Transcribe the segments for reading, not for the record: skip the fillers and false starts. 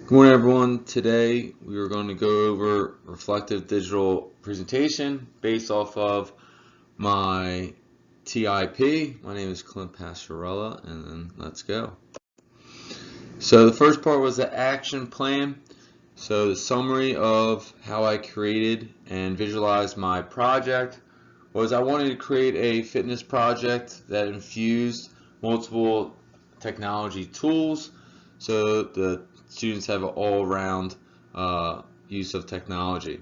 Good morning, everyone. Today we are going to go over reflective digital presentation based off of my TIP. My name is Clint Pastorella, and then let's go. So the first part was the action plan. So the summary of how I created and visualized my project was I wanted to create a fitness project that infused multiple technology tools so the students have an all-around use of technology.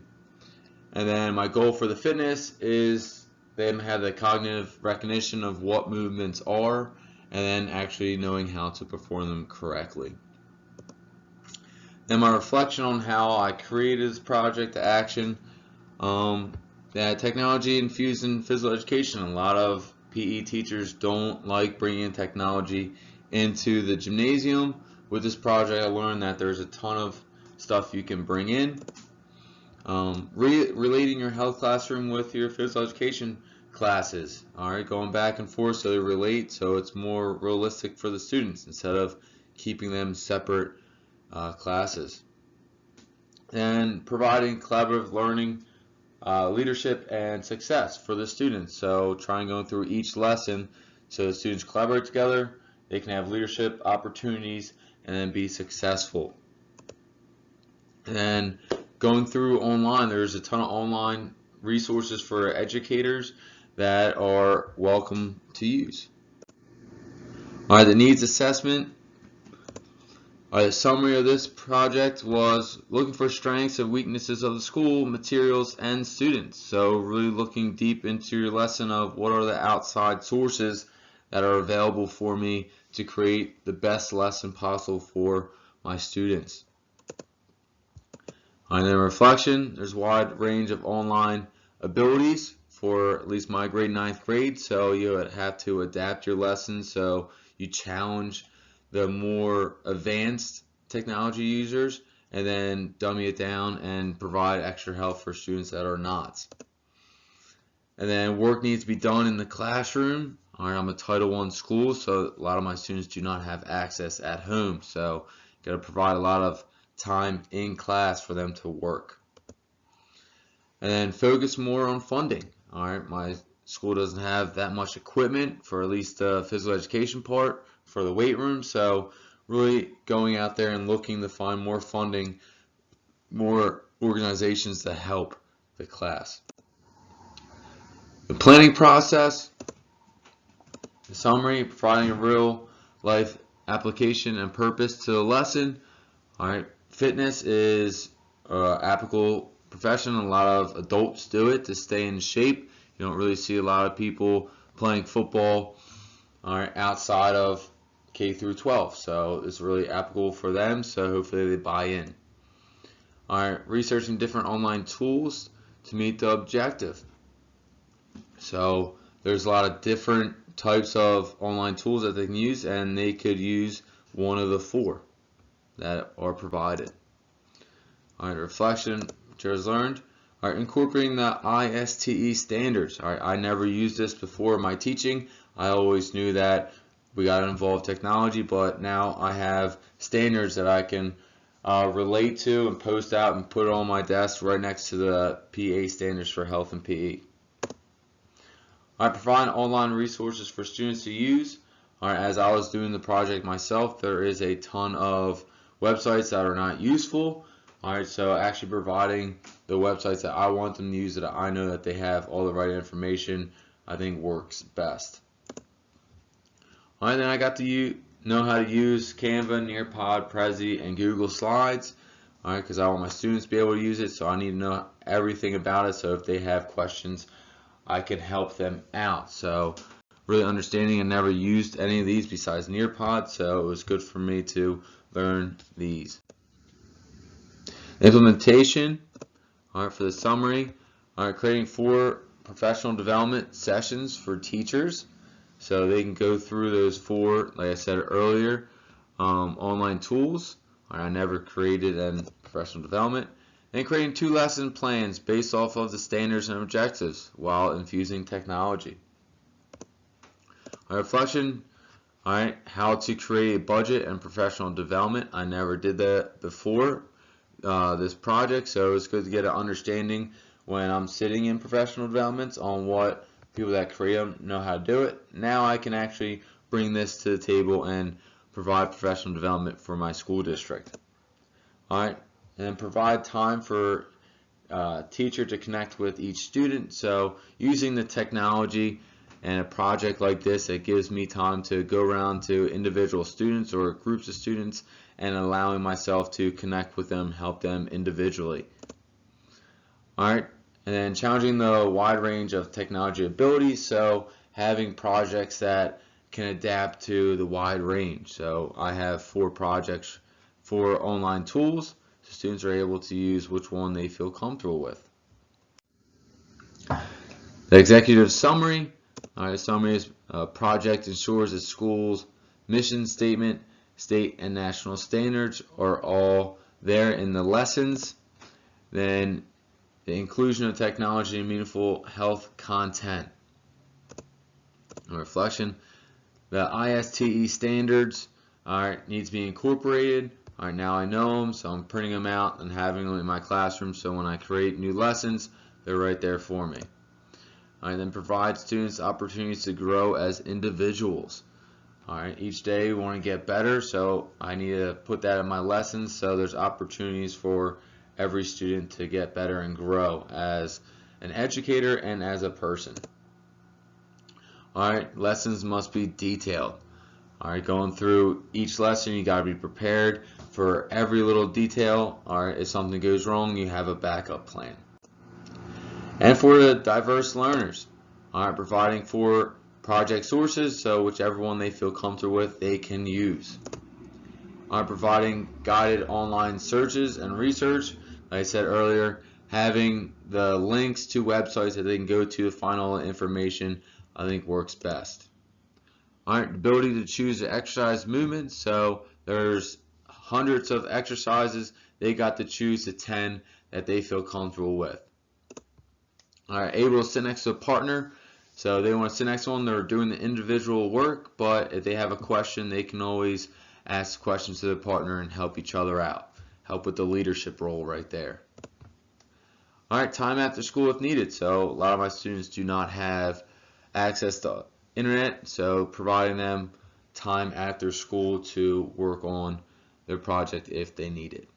And then my goal for the fitness is them have the cognitive recognition of what movements are and then actually knowing how to perform them correctly. Then my reflection on how I created this project, the action, that technology infused in physical education. A lot of PE teachers don't like bringing technology into the gymnasium. With this project, I learned that there's a ton of stuff you can bring in. Relating your health classroom with your physical education classes. All right, going back and forth so they relate, so it's more realistic for the students instead of keeping them separate classes. And providing collaborative learning, leadership, and success for the students. So trying going through each lesson so the students collaborate together, they can have leadership opportunities, and then be successful. And then going through online, there's a ton of online resources for educators that are welcome to use. All right, the needs assessment. The summary of this project was looking for strengths and weaknesses of the school, materials, and students. So really looking deep into your lesson of what are the outside sources that are available for me to create the best lesson possible for my students. And then reflection, there's a wide range of online abilities for at least my grade 9th grade, so you have to adapt your lessons so you challenge the more advanced technology users and then dummy it down and provide extra help for students that are not. And then work needs to be done in the classroom. All right, I'm a Title I school, so a lot of my students do not have access at home, so got to provide a lot of time in class for them to work. And then focus more on funding. All right, my school doesn't have that much equipment for at least the physical education part for the weight room, so really going out there and looking to find more funding, more organizations to help the class. The planning process, the summary, providing a real life application and purpose to the lesson. All right, fitness is applicable profession. A lot of adults do it to stay in shape. You don't really see a lot of people playing football, all right, outside of K through 12. So it's really applicable for them. So hopefully they buy in. All right, researching different online tools to meet the objective. So there's a lot of different types of online tools that they can use, and they could use one of the 4 that are provided. All right, reflection, materials learned. All right, incorporating the ISTE standards. All right, I never used this before in my teaching. I always knew that we got to involve technology, but now I have standards that I can relate to and post out and put on my desk right next to the PA standards for health and PE. I provide online resources for students to use. All right, as I was doing the project myself, there is a ton of websites that are not useful. All right, so actually providing the websites that I want them to use, that I know that they have all the right information, I think works best. All right, then I got to know how to use Canva, Nearpod, Prezi, and Google Slides. All right, because I want my students to be able to use it, so I need to know everything about it. So if they have questions, I can help them out. So really understanding, I never used any of these besides Nearpod, so it was good for me to learn these. Implementation, all right, for the summary, all right, creating 4 professional development sessions for teachers so they can go through those 4, like I said earlier, online tools. All right, I never created in professional development. And creating 2 lesson plans based off of the standards and objectives while infusing technology. Our reflection, Alright, how to create a budget and professional development. I never did that before this project, so it's good to get an understanding when I'm sitting in professional developments on what people that create them know how to do it. Now I can actually bring this to the table and provide professional development for my school district. Alright, and then provide time for teacher to connect with each student. So using the technology and a project like this, it gives me time to go around to individual students or groups of students and allowing myself to connect with them, help them individually. Alright, and then challenging the wide range of technology abilities, so having projects that can adapt to the wide range. So I have 4 projects, 4 online tools, so students are able to use which one they feel comfortable with. The executive summary. The summary is project ensures the school's mission statement, state and national standards are all there in the lessons. Then the inclusion of technology and meaningful health content. A reflection. The ISTE standards need to be incorporated. Now I know them, so I'm printing them out and having them in my classroom, so when I create new lessons, they're right there for me. Then provide students opportunities to grow as individuals. Each day we want to get better, so I need to put that in my lessons, so there's opportunities for every student to get better and grow as an educator and as a person. Lessons must be detailed. Going through each lesson, you got to be prepared for every little detail. If something goes wrong, you have a backup plan. And for the diverse learners, providing 4 project sources, so whichever one they feel comfortable with, they can use. Providing guided online searches and research. Like I said earlier, having the links to websites that they can go to find all the information, I think works best. The ability to choose the exercise movement, so there's hundreds of exercises, they got to choose the 10 that they feel comfortable with. Able to sit next to a partner, so they want to sit next to one, they're doing the individual work, but if they have a question, they can always ask questions to the partner and help each other out. Help with the leadership role right there. Time after school if needed, so a lot of my students do not have access to internet, so providing them time after school to work on their project if they need it.